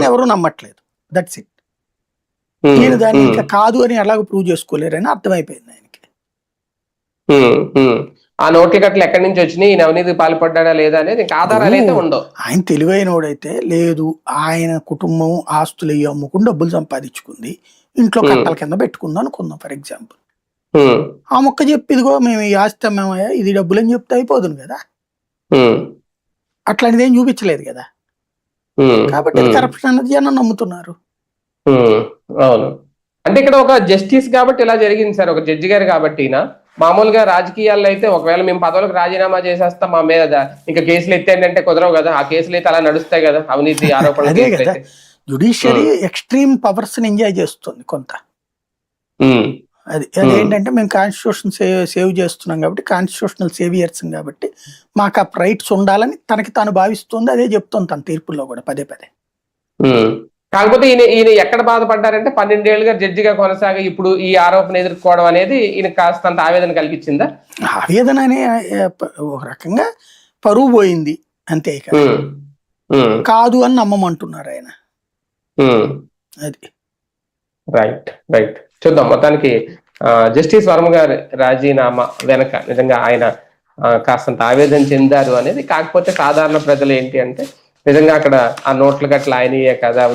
ఎవరు నమ్మట్లేదు. That's it. నేను దాన్ని ఇంకా కాదు అని ఎలాగో ప్రూవ్ చేసుకోలేరని అర్థమైపోయింది ఆయనకి. ఆ నోట్ల కట్టలు ఎక్కడి నుంచి వచ్చినాయి, ఈయన అవినీతికి పాల్పడ్డా లేదా అనేది ఇంకా ఆధారాలు అయితే ఉండవు. ఆయన తెలివైనోడైతే లేదు, ఆయన కుటుంబం ఆస్తులు అయ్యి అమ్ముకుని డబ్బులు సంపాదించుకుంది, ఇంట్లో కట్టల కింద పెట్టుకుందాం అనుకుందాం ఫర్ ఎగ్జాంపుల్. ఆ మొక్క చెప్పి ఇదిగో మేము ఈ ఆస్తి అమ్మామయ్యా ఇది డబ్బులు అని చెప్తే అయిపోతుంది కదా. అట్లాంటిది ఏం చూపించలేదు కదా. కాబట్టి కరప్షన్ అనేది జనం నమ్ముతున్నారు. అవును. అంటే ఇక్కడ ఒక జస్టిస్ కాబట్టి ఇలా జరిగింది సార్, ఒక జడ్జి గారు కాబట్టి. మామూలుగా రాజకీయాల్లో అయితే ఒకవేళ మేము పదవులకు రాజీనామా చేసేస్తాం, మా మీద ఇంకా కేసులు ఎత్తేంటంటే కుదరవు కదా. ఆ కేసులు అయితే అలా నడుస్తాయి కదా, అవినీతి ఆరోపణలు. జ్యుడిషియరీ ఎక్స్ట్రీమ్ పవర్స్ ని ఎంజాయ్ చేస్తుంది కొంత. అదేంటంటే మేము కాన్స్టిట్యూషన్ సేవ్ చేస్తున్నాం కాబట్టి, కాన్స్టిట్యూషనల్ సేవియర్స్ కాబట్టి మాకు ఆ రైట్స్ ఉండాలని తనకి తాను భావిస్తుంది. అదే చెప్తుంది తన తీర్పుల్లో కూడా పదే పదే. కాకపోతే ఈయన ఎక్కడ బాధపడ్డారంటే 12 ఏళ్ళుగా జడ్జిగా కొనసాగి ఇప్పుడు ఈ ఆరోపణ ఎదుర్కోవడం అనేది ఈయన కాస్తంత ఆవేదన కలిగించిందా? ఆవేదన అనే ఒక రకంగా పరువు పోయింది అంతే, కాదు అని నమ్మమంటున్నారు ఆయన. అది రైట్ రైట్. చూద్దాం. మొత్తానికి జస్టిస్ వర్మ గారి రాజీనామా వెనక నిజంగా ఆయన కాస్తంత ఆవేదన చెందారు అనేది. కాకపోతే సాధారణ ప్రజలు ఏంటి అంటే నిజంగా అక్కడ ఆ నోట్ల గట్ల ఆయనయే కదా